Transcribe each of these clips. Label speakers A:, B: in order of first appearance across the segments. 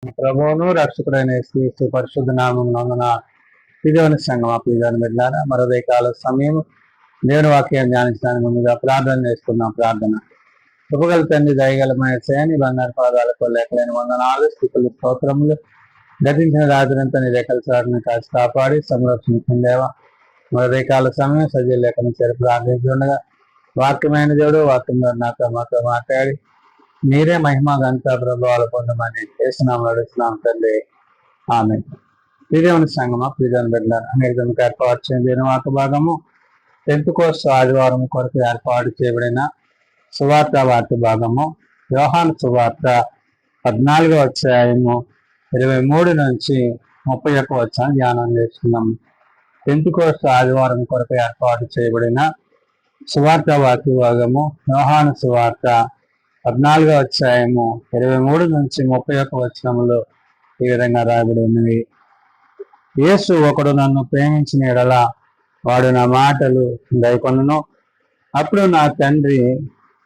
A: ప్రభువును రక్షకుడైన యేసు పరిశుద్ధ నామం నందున దేవుని సంఘం ప్రియుని బిడ్డలారా మరో కాల సమయం దేవుని వాక్యం ధ్యానించడానికి ముందుగా ప్రార్థన చేస్తున్నాం. ప్రార్థన కృపగల తండ్రి దయగలమైన శ్రేణి బంగారు పాదాలకు లేకలేని వందనాలు స్థితులు స్తోత్రములు గతించిన రాత్రంతా నీ రేఖల చాటును కాచి కాపాడి సంరక్షించిందేవా మరో కాల సమయం సజీవ లేఖను చేరి ప్రార్థించుండగా వాక్యమైన దేవుడు వాక్యం నాతో మాతో మాట్లాడి మీరే మహిమ గంత ప్రభావాలు పొందమని చేస్తున్నాం నడుస్తున్నాం తండ్రి. ఆమె ప్రియదేవుని సంగమా ప్రియదేవుని బిడ్డలారా అనేక ఏర్పాటు చేయబడిన వాక భాగము 10th కోర్సు ఆదివారం కొరకు ఏర్పాటు చేయబడిన సువార్త వార్త భాగము యోహాను సువార్త 14వ అధ్యాయము 23 నుంచి 31 వచనం ధ్యానం చేసుకున్నాము. 10th కోర్సు ఆదివారం కొరకు ఏర్పాటు చేయబడిన సువార్త వార్త భాగము యోహాను సువార్త 14వ అధ్యాయము 23 నుంచి 31 వచనములు ఈ విధంగా రాయబడి ఉన్నవి. యేసు ఒకడు నన్ను ప్రేమించిన ఎడల వాడు నా మాటలు గైకొనును, అప్పుడు నా తండ్రి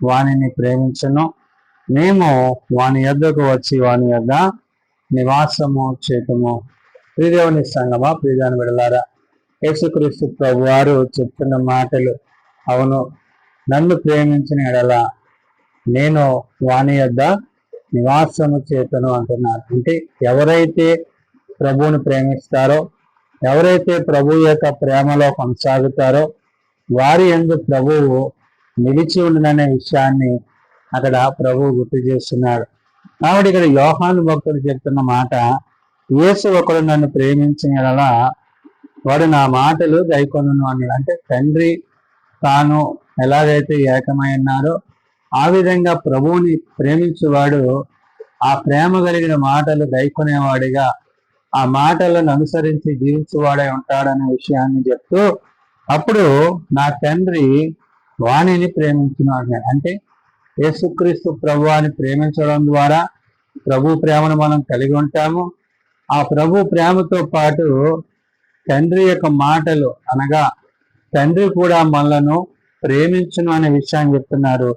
A: వానిని ప్రేమించును, మేము వాని యొద్దకు వచ్చి వాని యొద్ద నివాసము చేతుము. ప్రియదేవుని సంగమా ప్రియదేవుని బిడ్డలారా, యేసుక్రీస్తు ప్రభు వారు చెప్తున్న మాటలు అవును. నన్ను ప్రేమించిన ఎడల నేను వాని యొద్ద నివాసము చేతను అంటున్నారు. అంటే ఎవరైతే ప్రభువుని ప్రేమిస్తారో, ఎవరైతే ప్రభు యొక్క ప్రేమలో కొనసాగుతారో వారి యందు ప్రభువు నిలిచి ఉండుననే విషయాన్ని అక్కడ ప్రభువు గుర్తు చేస్తున్నాడు. కాబట్టి ఇక్కడ యోహాను భక్తుడు చెప్తున్న మాట, యేసు ఒకడు నన్ను ప్రేమించిన వాడు నా మాటలు గైకొనును అన్నాడు. అంటే తండ్రి తాను ఎలాగైతే ఏకమై ఉన్నారో ఆ విధంగా ప్రభువుని ప్రేమించేవాడు ఆ ప్రేమ కలిగిన మాటలు గైకొనేవాడిగా ఆ మాటలను అనుసరించి జీవించేవాడై ఉంటాడనే విషయాన్ని చెప్తూ అప్పుడు నా తండ్రి వాణిని ప్రేమించున్నాడు. అంటే యేసుక్రీస్తు ప్రభువాన్ని ప్రేమించడం ద్వారా ప్రభు ప్రేమను మనం కలిగి ఉంటాము. ఆ ప్రభు ప్రేమతో పాటు తండ్రి యొక్క మాటలు అనగా తండ్రి కూడా మనలను ప్రేమించును అనే విషయాన్ని చెప్తున్నారు.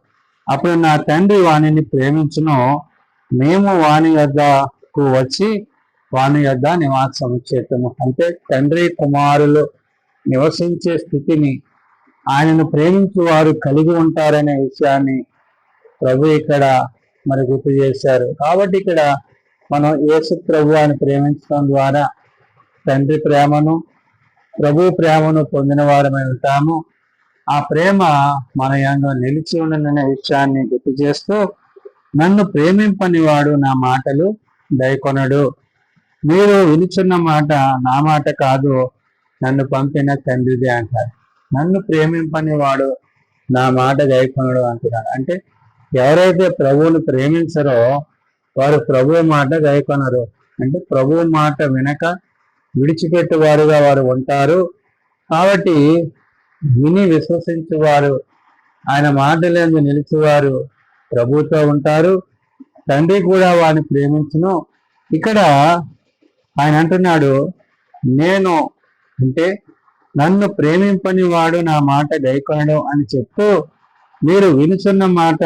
A: అప్పుడు నా తండ్రి వాణిని ప్రేమించును, మేము వాని యొద్దకు వచ్చి వాని యొద్ద నివాసము చేతము. అంటే తండ్రి కుమారులు నివసించే స్థితిని ఆయనను ప్రేమించు వారు కలిగి ఉంటారనే విషయాన్ని ప్రభు ఇక్కడ మరి గుర్తు చేశారు. కాబట్టి ఇక్కడ మనం యేసు ప్రభు అని ప్రేమించడం ద్వారా తండ్రి ప్రేమను ప్రభు ప్రేమను పొందిన వారమై ఉంటాము. ఆ ప్రేమ మన యందు నిలిచి ఉండననే విషయాన్ని గుర్తు చేస్తూ నన్ను ప్రేమింపని వాడు నా మాటలు గైకొనడు. మీరు వినుచున్న మాట నా మాట కాదు, నన్ను పంపిన తండ్రిదే అంటారు. నన్ను ప్రేమింపని వాడు నా మాట గైకొనడు అంటున్నాడు. అంటే ఎవరైతే ప్రభువును ప్రేమించరో వారు ప్రభు మాట గైకొనరు. అంటే ప్రభు మాట వినక విడిచిపెట్టువారుగా వారు ఉంటారు. కాబట్టి విని విశ్వసించువారు ఆయన మాటలందు నిలిచేవారు ప్రభుతో ఉంటారు. తండ్రి కూడా వారిని ప్రేమించును. ఇక్కడ ఆయన అంటున్నాడు, నేను అంటే నన్ను ప్రేమింపని వాడు నా మాట గైకొనడు అని చెప్తూ మీరు వినుచున్న మాట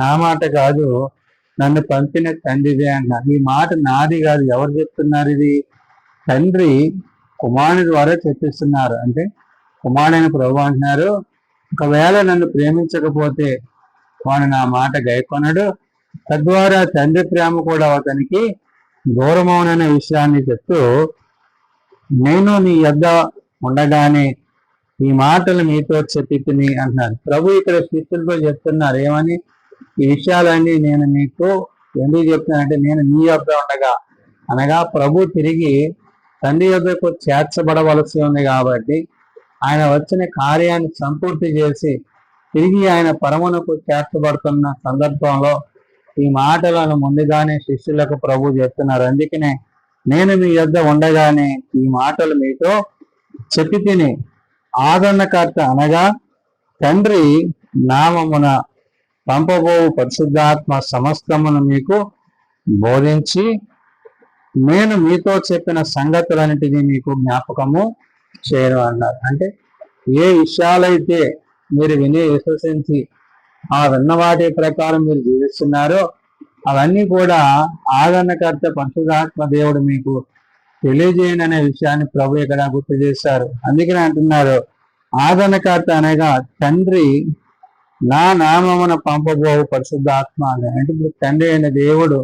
A: నా మాట కాదు, నన్ను పంపిన తండ్రిదే అన్నారు. ఈ మాట నాది కాదు. ఎవరు చెప్తున్నారు? ఇది తండ్రి కుమారుని ద్వారా చెప్పిస్తున్నారు. అంటే కుమారుడైన ప్రభు అంటున్నారు, ఒకవేళ నన్ను ప్రేమించకపోతే వాడు నా మాట గైకొనడు, తద్వారా తండ్రి ప్రేమ కూడా అతనికి దూరమవుననే విషయాన్ని చెప్తూ నేను నీ యొద్ద ఉండగానే ఈ మాటలు మీతో చెప్పితిని అంటున్నారు. ప్రభు ఇక్కడ శిష్యులతో చెప్తున్నారు ఏమని, ఈ విషయాలన్నీ నేను మీకు ఎందుకు చెప్తున్నానంటే నేను నీ యొద్ద ఉండగా, అనగా ప్రభు తిరిగి తండ్రి యొద్దకు చేర్చబడవలసి ఉంది. కాబట్టి ఆయన వచ్చిన కార్యాన్ని సంపూర్తి చేసి తిరిగి ఆయన పరమునకు చేర్చబడుతున్న సందర్భంలో ఈ మాటలను ముందుగానే శిష్యులకు ప్రభు చెప్తున్నారు. అందుకనే నేను మీ యొద్ద ఉండగానే ఈ మాటలు మీతో చెప్పి తిని ఆదరణకర్త అనగా తండ్రి నామమున పంపబోవు పరిశుద్ధాత్మ సమస్తమును మీకు బోధించి నేను మీతో చెప్పిన సంగతులన్నిటినీ మీకు జ్ఞాపకము చేయను అన్నారు. అంటే ఏ విషయాలైతే మీరు విని విశ్వసించి ఆ విన్న వాటి ప్రకారం మీరు జీవిస్తున్నారో అవన్నీ కూడా ఆదరణకర్త పరిశుద్ధాత్మ దేవుడు మీకు తెలియజేయండి అనే విషయాన్ని ప్రభు ఇక్కడ గుర్తు చేశారు. అందుకనే అంటున్నారు, ఆదరణకర్త అనగా తండ్రి నా నామమున పంపబోవు పరిశుద్ధాత్మ అని. అంటే ఇప్పుడు తండ్రి అయిన దేవుడు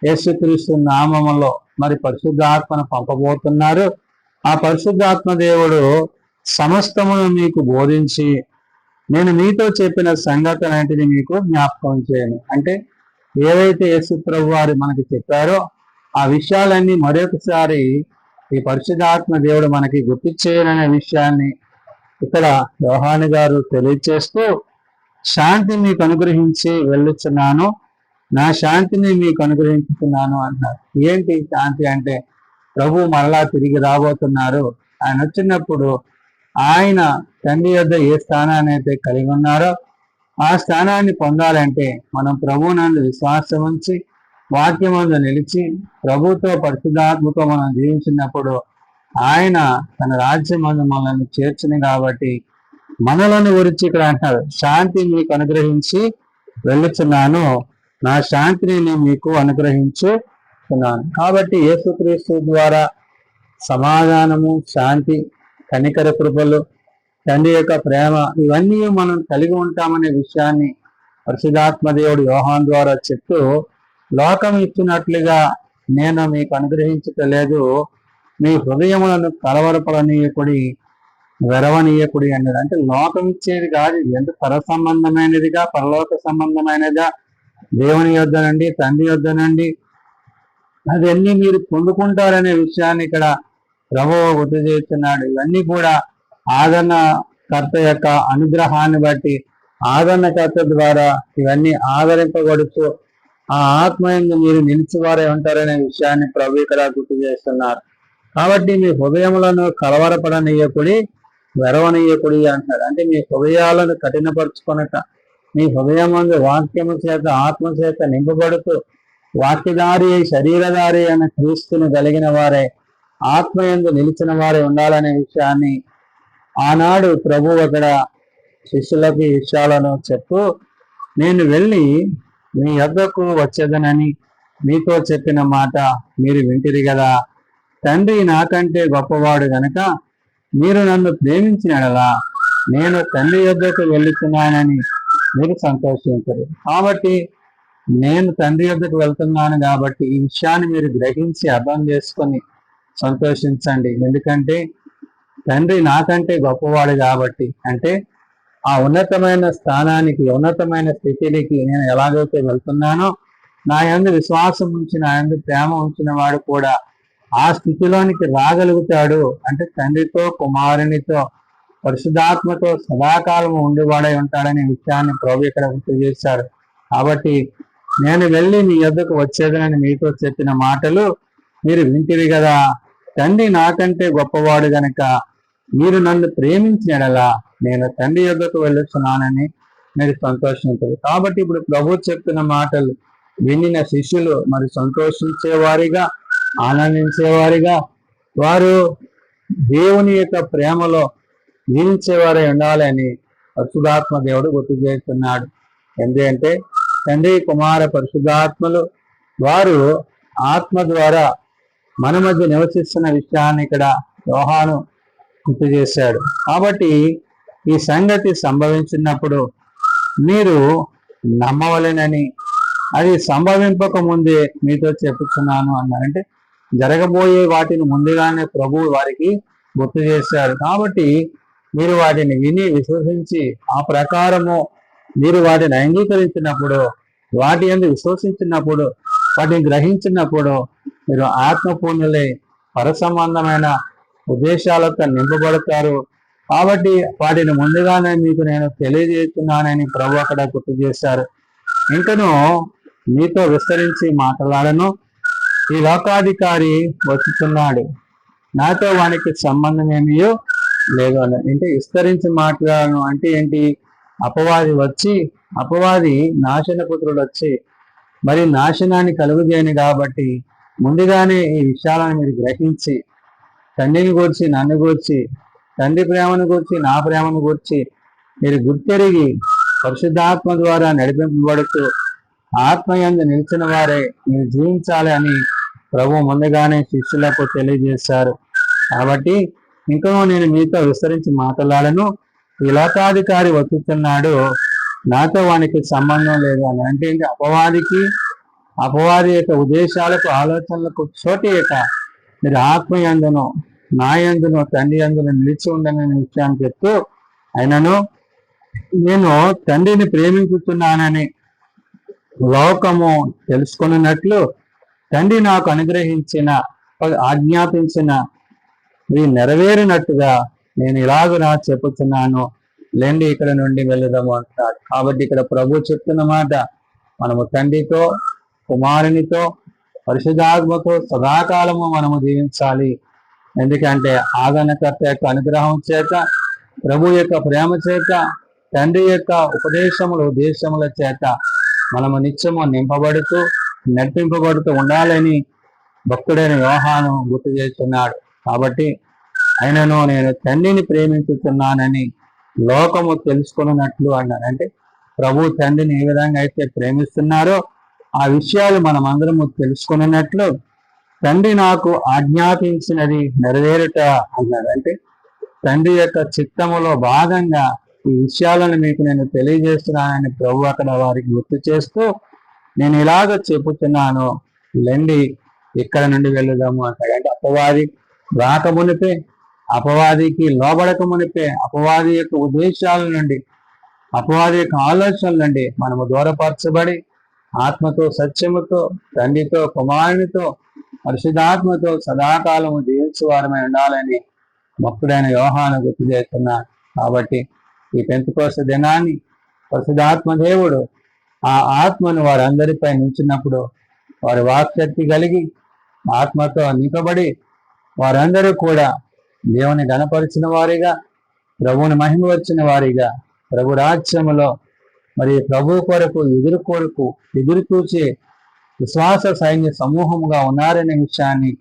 A: యేసుక్రీస్తు నామములో మరి పరిశుద్ధాత్మను పంపబోతున్నారు. ఆ పరిశుద్ధాత్మ దేవుడు సమస్తమును మీకు బోధించి నేను మీతో చెప్పిన సంగతులన్నింటినీ మీకు జ్ఞాపకం చేయను. అంటే ఏవైతే యేసు ప్రభు వారు మనకి చెప్పారో ఆ విషయాలన్నీ మరొకసారి ఈ పరిశుద్ధాత్మ దేవుడు మనకి గుర్తు చేయననే విషయాన్ని ఇక్కడ యోహాను గారు తెలియచేస్తూ, శాంతి మీకు అనుగ్రహించి వెళ్ళుచున్నాను, నా శాంతిని మీకు అనుగ్రహించుతున్నాను అంటున్నారు. ఏంటి శాంతి అంటే, ప్రభు మరలా తిరిగి రాబోతున్నారు. ఆయన వచ్చినప్పుడు ఆయన తండ్రి యొద్ద ఏ స్థానాన్ని అయితే కలిగి ఉన్నారో ఆ స్థానాన్ని పొందాలంటే మనం ప్రభువునందు విశ్వాసం ఉంచి వాక్యమందు నిలిచి ప్రభుతో పరిశుద్ధాత్మతో మనం జీవించినప్పుడు ఆయన తన రాజ్యమందు మనల్ని చేర్చుని కాబట్టి మనలను గురించి ఇక్కడ అంటారు, శాంతి మీకు అనుగ్రహించి వెళ్ళుచున్నాను, నా శాంతిని నేను మీకు అనుగ్రహించుతున్నాను. కాబట్టి యేసుక్రీస్తు ద్వారా సమాధానము, శాంతి, కనికర కృపలు, తండ్రి యొక్క ప్రేమ ఇవన్నీ మనం కలిగి ఉంటామనే విషయాన్ని పరిశుద్ధాత్మ దేవుడు యోహాను ద్వారా చెప్తూ, లోకం ఇచ్చినట్లుగా నేను మీకు అనుగ్రహించలేదు, మీ హృదయములను కలవరపడనీయకుడి, వెరవనీయకుడి అన్నాడు. అంటే లోకం ఇచ్చేది కాదు, ఎంత పర సంబంధమైనదిగా, పరలోక సంబంధమైనదా, దేవుని యొద్ద నుండి, తండ్రి యొద్ద నుండి అవన్నీ మీరు పొందుకుంటారనే విషయాన్ని ఇక్కడ ప్రభువు గుర్తు చేస్తున్నాడు. ఇవన్నీ కూడా ఆదరణకర్త యొక్క అనుగ్రహాన్ని బట్టి ఆదరణకర్త ద్వారా ఇవన్నీ ఆదరింపబడుతూ ఆ ఆత్మయందు మీరు నిలిచివారే ఉంటారనే విషయాన్ని ప్రభు ఇక్కడ గుర్తు చేస్తున్నారు. కాబట్టి మీ హృదయములను కలవరపడనీయకుడి, వెరవనీయకుడి అంటారు. అంటే మీ హృదయాలను కఠినపరుచుకొనక మీ హృదయమందు వాక్యము చేత ఆత్మ చేత నింపబడుతూ వాక్యధారి శరీరధారి అనే క్రీస్తును కలిగిన వారే ఆత్మయందు నిలిచిన వారే ఉండాలనే విషయాన్ని ఆనాడు ప్రభు అక్కడ శిష్యులకు ఈ విషయాలను చెప్తూ, నేను వెళ్ళి మీ యొద్దకు వచ్చేదనని మీతో చెప్పిన మాట మీరు వింటిరి కదా, తండ్రి నాకంటే గొప్పవాడు గనుక మీరు నన్ను ప్రేమించినలా నేను తండ్రి యొద్దకు వెళ్తున్నానని మీరు సంతోషించరు. కాబట్టి నేను తండ్రి యొద్దకు వెళ్తున్నాను కాబట్టి ఈ విషయాన్ని మీరు గ్రహించి అర్థం చేసుకొని సంతోషించండి. ఎందుకంటే తండ్రి నాకంటే గొప్పవాడు కాబట్టి, అంటే ఆ ఉన్నతమైన స్థానానికి, ఉన్నతమైన స్థితికి నేను ఎలాగైతే వెళ్తున్నానో నా యందు విశ్వాసం ఉంచి నా యందు ప్రేమ ఉంచిన వాడు కూడా ఆ స్థితిలోనికి రాగలుగుతాడు. అంటే తండ్రితో, కుమారునితో, పరిశుద్ధాత్మతో సదాకాలం ఉండేవాడై ఉంటాడనే విషయాన్ని ప్రభు ఇక్కడ గుర్తు చేశారు. కాబట్టి నేను వెళ్ళి మీ యొద్దకు వచ్చేదనని మీతో చెప్పిన మాటలు మీరు వింటిరి కదా, తండ్రి నాకంటే గొప్పవాడు గనక మీరు నన్ను ప్రేమించినలా నేను తండ్రి యొద్దకు వెళ్ళొచ్చున్నానని మీరు సంతోషించరు. కాబట్టి ఇప్పుడు ప్రభు చెప్తున్న మాటలు వినిన శిష్యులు మరి సంతోషించేవారిగా, ఆనందించేవారిగా, వారు దేవుని యొక్క ప్రేమలో జీవించేవారై ఉండాలని పరిశుద్ధాత్మ దేవుడు గుర్తు చేస్తున్నాడు. ఎందుకంటే తండ్రి, కుమార, పరిశుద్ధాత్మలు వారు ఆత్మ ద్వారా మన మధ్య నివసిస్తున్న విషయాన్ని ఇక్కడ యోహాను గుర్తు చేశాడు. కాబట్టి ఈ సంగతి సంభవించినప్పుడు మీరు నమ్మవలెనని, అది సంభవింపక ముందే మీతో చెప్పుతున్నాను అన్నారు. అంటే జరగబోయే వాటిని ముందుగానే ప్రభువు వారికి గుర్తు చేశారు. కాబట్టి మీరు వాటిని విని విశ్వసించి ఆ ప్రకారము మీరు వాటిని అంగీకరించినప్పుడు, వాటి యందు విశ్వసించినప్పుడు, వాటిని గ్రహించినప్పుడు మీరు ఆత్మపూర్ణులై పరసంబంధమైన ఉద్దేశాలతో నింపబడతారు. కాబట్టి వాటిని ముందుగానే మీకు నేను తెలియజేస్తున్నానని ప్రభు అక్కడ గుర్తు చేశారు. ఇంకను మీతో విస్తరించి మాట్లాడను, ఈ లోకాధికారి వచ్చుతున్నాడు, నాతో వానికి సంబంధం ఏమీ లేదు అని. అంటే విస్తరించి మాట్లాడను అంటే ఏంటి? అపవాది నాశనపుత్రుడు వచ్చి మరి నాశనాన్ని కలుగుదేని కాబట్టి ముందుగానే ఈ విషయాలను మీరు గ్రహించి తండ్రిని గూర్చి, నన్ను గూర్చి, తండ్రి ప్రేమను గూర్చి, నా ప్రేమను గూర్చి మీరు గుర్తెరిగి పరిశుద్ధాత్మ ద్వారా నడిపింపబడుతూ ఆత్మయందు నిలిచిన వారే మీరు జీవించాలి అని ప్రభు ముందుగానే శిష్యులకు తెలియజేశారు. కాబట్టి ఇంకా నేను మీతో విస్తరించి మాట్లాడను. ఈ లోకాధికారి వచ్చుతున్నాడు, నాతో వానికి సంబంధం లేదు అని. అంటే అపవాది యొక్క ఉద్దేశాలకు ఆలోచనలకు చోటేక మీరు ఆత్మయందును నా యందును తండ్రి యందును నిలిచి ఉండని విషయాన్ని చెప్తూ, ఆయనను నేను తండ్రిని ప్రేమించుతున్నానని లోకము తెలుసుకున్నట్లు తండ్రి నాకు ఆజ్ఞాపించిన నెరవేరినట్టుగా నేను ఇలాగునా చెప్పుతున్నాను, లేండి ఇక్కడ నుండి వెళ్ళదాము అంటున్నాడు. కాబట్టి ఇక్కడ ప్రభు చెప్తున్న మాట, మనము తండ్రితో కుమారునితో పరిశుద్ధాత్మతో సదాకాలము మనము జీవించాలి. ఎందుకంటే ఆదరణకర్త యొక్క అనుగ్రహం చేత, ప్రభు యొక్క ప్రేమ చేత, తండ్రి యొక్క ఉద్దేశముల చేత మనము నిత్యము నింపబడుతూ నడిపింపబడుతూ ఉండాలని భక్తుడైన యోహాను గుర్తు చేస్తున్నాడు. కాబట్టి ఆయనను నేను తండ్రిని ప్రేమించుతున్నానని లోకము తెలుసుకున్నట్లు అన్నాడు. అంటే ప్రభు తండ్రిని ఏ విధంగా అయితే ప్రేమిస్తున్నారో ఆ విషయాలు మనం అందరము తెలుసుకున్నట్లు తండ్రి నాకు ఆజ్ఞాపించినది నెరవేరుట అన్నాడు. అంటే తండ్రి యొక్క చిత్తములో భాగంగా ఈ విషయాలను మీకు నేను తెలియజేస్తున్నానని ప్రభు అక్కడ వారికి గుర్తు చేస్తూ, నేను ఇలాగ చెప్పుతున్నాను, లెండి ఇక్కడ నుండి వెళ్ళదాము అంటాడు. అంటే అపవాది రాకమునిపే, అపవాదికి లోబడక మునిపే, అపవాది యొక్క ఉద్దేశాల నుండి, అపవాది యొక్క ఆలోచనల నుండి మనము దూరపరచబడి ఆత్మతో సత్యముతో తండ్రితో కుమారునితో పరిశుద్ధాత్మతో సదాకాలము జీవించే వారమై ఉండాలని భక్తుడైన యోహాను గుర్తు చేస్తున్నాడు. కాబట్టి ఈ పెంతెకోస్తు దినాన్ని పరిశుద్ధాత్మ దేవుడు ఆ ఆత్మను వారందరిపై నిలిచినప్పుడు వారి వాక్శక్తి కలిగి ఆత్మతో నింపబడి వారందరూ కూడా దేవుని గణపరిచిన వారిగా, ప్రభువుని మహిమ వచ్చిన వారిగా, ప్రభు రాజ్యములో మరి ప్రభు కొరకు ఎదురు చూచే విశ్వాస సైన్య సమూహముగా ఉన్నారనే విషయాన్ని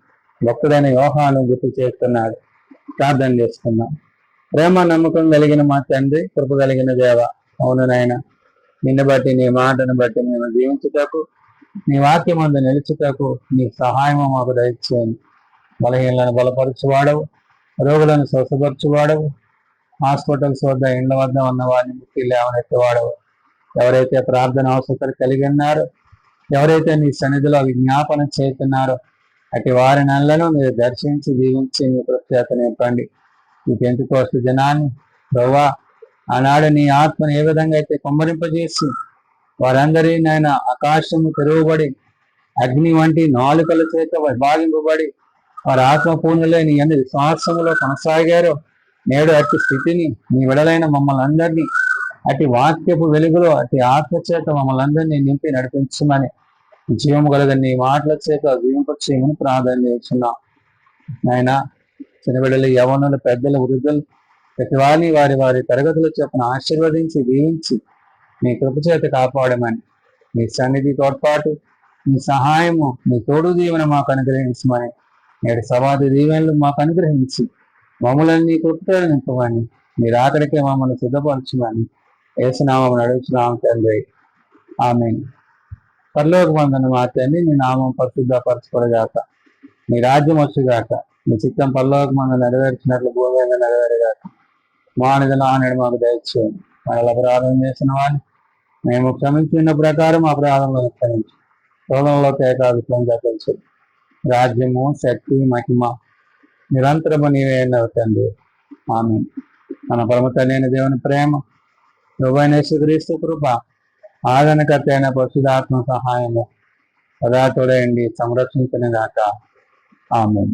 A: భక్తుడైన యోహాను గుర్తు చేస్తున్నాడు. ప్రార్థన చేసుకున్నాం. ప్రేమ నమ్మకం కలిగిన మా తండ్రి, కృప కలిగిన దేవ, అవును నాయన, నిన్ను బట్టి నీ మాటను బట్టి మేము జీవించుటకు, నీ వాక్యమందు నిలుచుటకు నీ సహాయము మాకు దయచేయండి. బలహీనలను బలపరచువాడవు, రోగులను స్వస్థపరచువాడవు, హాస్పిటల్స్ వద్ద ఇండ్ల వద్ద ఉన్న వారిని ముక్తి లేవనెత్తేవాడవు. ఎవరైతే ప్రార్థన అవసరం కలిగి ఉన్నారో, ఎవరైతే నీ సన్నిధిలో విజ్ఞాపన చేస్తున్నారో అటు వారి నెలలను మీరు దర్శించి జీవించి మీ ప్రత్యేకత నింపండి. ఈ పెంతెకోస్తు దినాన్ని ప్రభువా, ఆనాడు నీ ఆత్మను ఏ విధంగా అయితే కుమ్మరింపజేసి వారందరి నాయన ఆకాశము తెరవబడి అగ్ని వంటి నాలుకల చేత విభాగింపబడి వారి ఆత్మపూర్ణులే నీ అందరి విశ్వాసములో కొనసాగారో, నేడు అట్టి స్థితిని నీ విడలైన మమ్మల్ని అందరినీ అటు వాక్యపు వెలుగులో అటు ఆత్మ చేత మమ్మల్ని అందరినీ నింపి నడిపించమని, జీవము కలగ నీ మాటల చేత జీవింపచేయమని ప్రార్థన చేస్తున్నాం. నాయన, చిన్నబిడ్డలు, యవనులు, పెద్దలు, వృద్ధులు ప్రతి వారిని వారి వారి తరగతుల చొప్పున ఆశీర్వదించి దీవించి నీ కృప చేత కాపాడమని, నీ సన్నిధి తోడ్పాటు, నీ సహాయము, నీ తోడు దీవెన మాకు అనుగ్రహించమని, నేడు సమాధి దీవెనలు మాకు అనుగ్రహించి మమ్మల్ని నీ కృపతో నింపమని, మీరు ఆఖరికి మమ్మల్ని సిద్ధపరచమని యేసునామం అడుగుతున్నాం తండ్రి. ఆమేన్. పరలోకమందున్న మా తండ్రి, నీ నామం పరిశుద్ధపరచుకోగాక, నీ రాజ్యం వచ్చుగాక, నీ చిత్తం పరలోకమందు నెరవేర్చినట్లు భూమి మీద నెరవేరుగాక. మానవుల ఆనాడు మాకు దయచేయండి. మనల్ని అపరాధం చేసిన వాడిని మేము క్షమించిన ప్రకారం అపరాధంలో క్షమించు. శోధనలోకి ఏకాభిప్రాయంగా తెలుసు. రాజ్యము, శక్తి, మహిమ నిరంతరము నీవే తండ్రి. ఆమేన్. మన పరమ తండ్రి దేవుని ప్రేమ, ప్రభువైన యేసుక్రీస్తు కృప, ఆదరణకర్త అయిన పరిశుద్ధాత్మ సహాయము సదా తోడయండి సంరక్షించిన గాక. ఆమేన్.